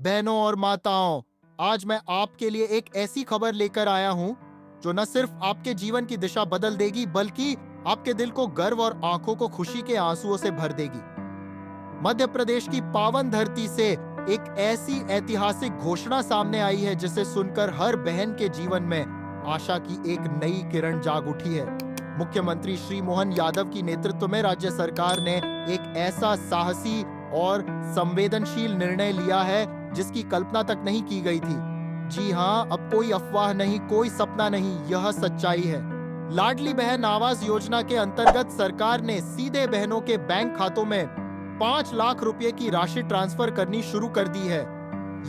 बहनों और माताओं, आज मैं आपके लिए एक ऐसी खबर लेकर आया हूं जो न सिर्फ आपके जीवन की दिशा बदल देगी बल्कि आपके दिल को गर्व और आंखों को खुशी के आंसुओं से भर देगी। मध्य प्रदेश की पावन धरती से एक ऐसी ऐतिहासिक घोषणा सामने आई है जिसे सुनकर हर बहन के जीवन में आशा की एक नई किरण जाग उठी है। मुख्यमंत्री श्री मोहन यादव की नेतृत्व में राज्य सरकार ने एक ऐसा साहसी और संवेदनशील निर्णय लिया है जिसकी कल्पना तक नहीं की गई थी। जी हाँ, अब कोई अफवाह नहीं, कोई सपना नहीं, यह सच्चाई है। लाडली बहन आवास योजना के अंतर्गत सरकार ने सीधे बहनों के बैंक खातों में 5 लाख रुपए की राशि ट्रांसफर करनी शुरू कर दी है।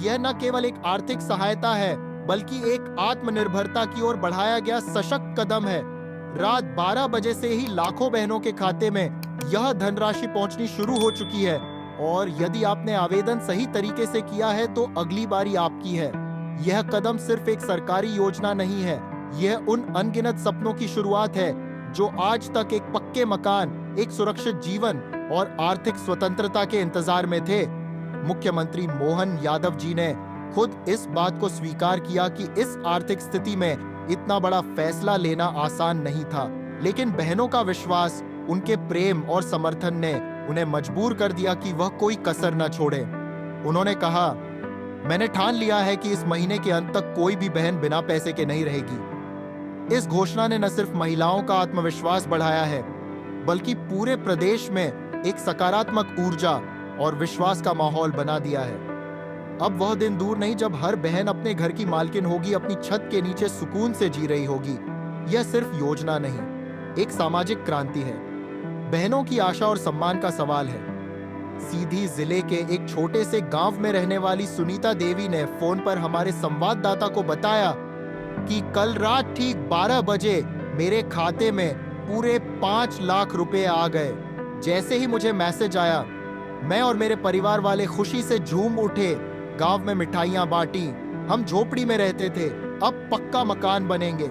यह न केवल एक आर्थिक सहायता है बल्कि एक आत्मनिर्भरता की ओर बढ़ाया गया सशक्त कदम है। रात 12 बजे से ही लाखों बहनों के खाते में यह धनराशि पहुंचनी शुरू हो चुकी है और यदि आपने आवेदन सही तरीके से किया है तो अगली बारी आपकी है। यह कदम सिर्फ एक सरकारी योजना नहीं है, यह उन अनगिनत सपनों की शुरुआत है जो आज तक एक पक्के मकान, एक सुरक्षित जीवन और आर्थिक स्वतंत्रता के इंतजार में थे। मुख्यमंत्री मोहन यादव जी ने खुद इस बात को स्वीकार किया कि इस आर्थिक स्थिति में इतना बड़ा फैसला लेना आसान नहीं था, लेकिन बहनों का विश्वास, उनके प्रेम और समर्थन ने उन्हें मजबूर कर दिया कि वह कोई कसर न छोड़े। उन्होंने कहा, मैंने ठान लिया है कि इस महीने के अंत तक कोई भी बहन बिना पैसे के नहीं रहेगी। इस घोषणा ने न सिर्फ महिलाओं का आत्मविश्वास बढ़ाया है बल्कि पूरे प्रदेश में एक सकारात्मक ऊर्जा और विश्वास का माहौल बना दिया है। अब वह दिन दूर नहीं जब हर बहन अपने घर की मालकिन होगी, अपनी छत के नीचे सुकून से जी रही होगी। यह सिर्फ योजना नहीं, एक सामाजिक क्रांति है। बहनों की आशा और सम्मान का सवाल है। सीधी जिले के एक छोटे से गांव में रहने वाली सुनीता देवी ने फोन पर हमारे संवाददाता को बताया कि कल रात ठीक 12 बजे मेरे खाते में पूरे 5 लाख रुपए आ गए। जैसे ही मुझे मैसेज आया, मैं और मेरे परिवार वाले खुशी से झूम उठे। गांव में मिठाइयां बांटी, हम झोपड़ी में रहते थे, अब पक्का मकान बनेंगे।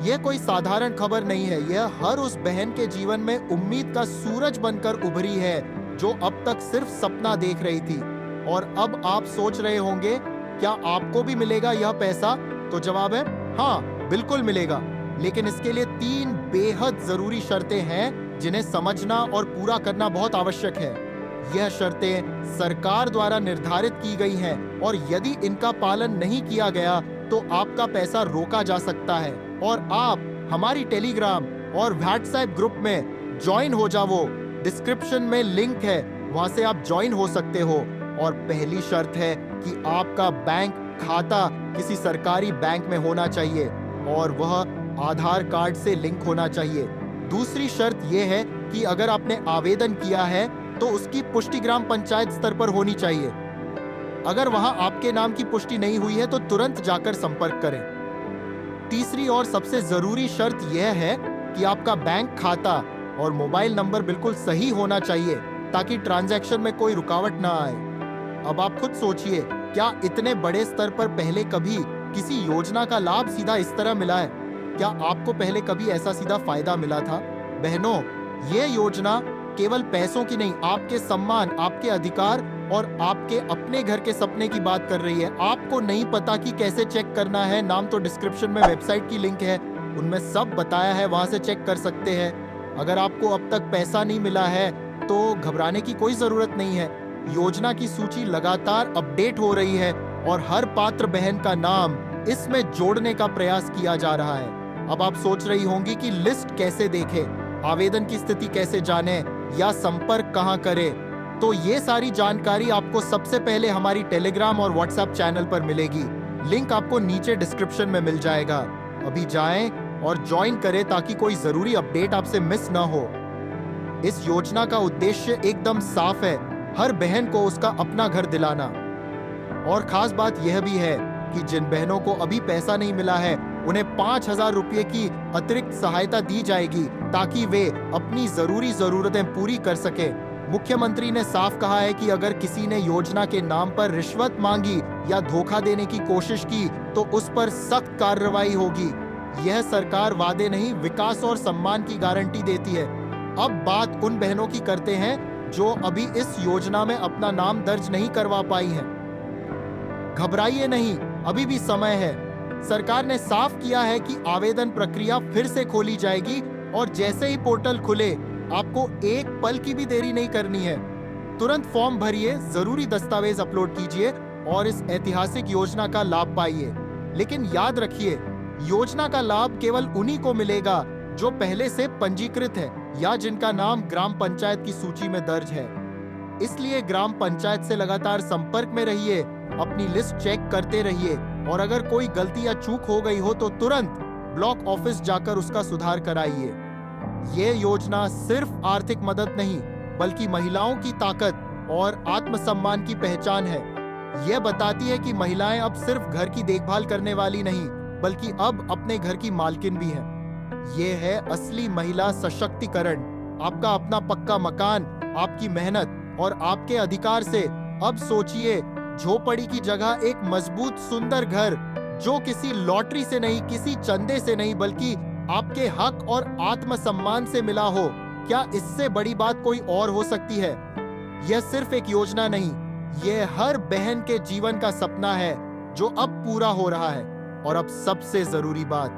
यह कोई साधारण खबर नहीं है, यह हर उस बहन के जीवन में उम्मीद का सूरज बनकर उभरी है जो अब तक सिर्फ सपना देख रही थी। और अब आप सोच रहे होंगे, क्या आपको भी मिलेगा यह पैसा? तो जवाब है हाँ, बिल्कुल मिलेगा, लेकिन इसके लिए 3 बेहद जरूरी शर्तें हैं जिन्हें समझना और पूरा करना बहुत आवश्यक है। यह शर्तें सरकार द्वारा निर्धारित की गई हैं और यदि इनका पालन नहीं किया गया तो आपका पैसा रोका जा सकता है। और आप हमारी टेलीग्राम और व्हाट्सएप ग्रुप में ज्वाइन हो जाओ। डिस्क्रिप्शन में लिंक है, वहां से आप ज्वाइन हो सकते हो। और पहली शर्त है कि आपका बैंक खाता किसी सरकारी बैंक में होना चाहिए और वह आधार कार्ड से लिंक होना चाहिए। दूसरी शर्त यह है कि अगर आपने आवेदन किया है तो उसकी पुष्टि ग्राम पंचायत स्तर पर होनी चाहिए। अगर वहां आपके नाम की पुष्टि नहीं हुई है तो तुरंत जाकर संपर्क करें। तीसरी और सबसे जरूरी शर्त यह है कि आपका बैंक खाता और मोबाइल नंबर बिल्कुल सही होना चाहिए ताकि ट्रांजैक्शन में कोई रुकावट ना आए। अब आप खुद सोचिए, क्या इतने बड़े स्तर पर पहले कभी किसी योजना का लाभ सीधा इस तरह मिला है? क्या आपको पहले कभी ऐसा सीधा फायदा मिला था? बहनों, ये योजना केवल पैसों की नहीं, आपके सम्मान, आपके अधिकार और आपके अपने घर के सपने की बात कर रही है। आपको नहीं पता कि कैसे चेक करना है? नाम तो डिस्क्रिप्शन में वेबसाइट की लिंक है, उनमें सब बताया है, वहां से चेक कर सकते हैं। अगर आपको अब तक पैसा नहीं मिला है तो घबराने की कोई जरूरत नहीं है। योजना की सूची लगातार अपडेट हो रही है और हर पात्र बहन का नाम इसमें जोड़ने का प्रयास किया जा रहा है। अब आप सोच रही होंगी कि लिस्ट कैसे देखें, आवेदन की स्थिति कैसे जाने या संपर्क कहां करें? तो ये सारी जानकारी आपको सबसे पहले हमारी टेलीग्राम और व्हाट्सएप चैनल पर मिलेगी। लिंक आपको नीचे डिस्क्रिप्शन में मिल जाएगा। अभी जाएं और ज्वाइन करें ताकि कोई जरूरी अपडेट आपसे मिस ना हो। इस योजना का उद्देश्य एकदम साफ है, हर बहन को उसका अपना घर दिलाना। और खास बात यह भी है कि जिन बहनों को अभी पैसा नहीं मिला है उन्हें 5,000 रुपए की अतिरिक्त सहायता दी जाएगी ताकि वे अपनी जरूरी जरूरतें पूरी कर सके। मुख्यमंत्री ने साफ कहा है कि अगर किसी ने योजना के नाम पर रिश्वत मांगी या धोखा देने की कोशिश की तो उस पर सख्त कार्रवाई होगी। यह सरकार वादे नहीं, विकास और सम्मान की गारंटी देती है। अब बात उन बहनों की करते हैं जो अभी इस योजना में अपना नाम दर्ज नहीं करवा पाई हैं। घबराइए नहीं, अभी भी समय है। सरकार ने साफ किया है कि आवेदन प्रक्रिया फिर से खोली जाएगी और जैसे ही पोर्टल खुले, आपको एक पल की भी देरी नहीं करनी है। तुरंत फॉर्म भरिए, जरूरी दस्तावेज अपलोड कीजिए और इस ऐतिहासिक योजना का लाभ पाइए। लेकिन याद रखिए, योजना का लाभ केवल उन्हीं को मिलेगा जो पहले से पंजीकृत है या जिनका नाम ग्राम पंचायत की सूची में दर्ज है। इसलिए ग्राम पंचायत से लगातार संपर्क में रहिए, अपनी लिस्ट चेक करते रहिए और अगर कोई गलती या चूक हो गई हो तो तुरंत ब्लॉक ऑफिस जाकर उसका सुधार कराइए। ये योजना सिर्फ आर्थिक मदद नहीं, बल्कि महिलाओं की ताकत और आत्मसम्मान की पहचान है। यह बताती है कि महिलाएं अब सिर्फ घर की देखभाल करने वाली नहीं, बल्कि अब अपने घर की मालकिन भी हैं। ये है असली महिला सशक्तिकरण। आपका अपना पक्का मकान, आपकी मेहनत और आपके अधिकार से अब सोचिए, झोपड़ी की जगह एक मजबूत सुंदर घर जो किसी लॉटरी से नहीं, किसी चंदे से नहीं, बल्कि आपके हक और आत्मसम्मान से मिला हो। क्या इससे बड़ी बात कोई और हो सकती है? यह सिर्फ एक योजना नहीं, यह हर बहन के जीवन का सपना है जो अब पूरा हो रहा है। और अब सबसे जरूरी बात,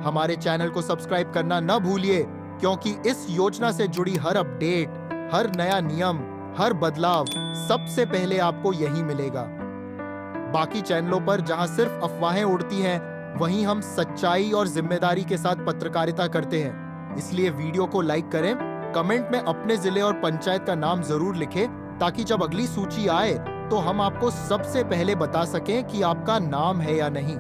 हमारे चैनल को सब्सक्राइब करना न भूलिए, क्योंकि इस योजना से जुड़ी हर अपडेट, हर नया नियम, हर बदलाव सबसे पहले आपको यही मिलेगा। बाकी चैनलों पर जहां सिर्फ अफवाहें उड़ती हैं, वहीं हम सच्चाई और जिम्मेदारी के साथ पत्रकारिता करते हैं। इसलिए वीडियो को लाइक करें, कमेंट में अपने जिले और पंचायत का नाम जरूर लिखें, ताकि जब अगली सूची आए तो हम आपको सबसे पहले बता सकें कि आपका नाम है या नहीं।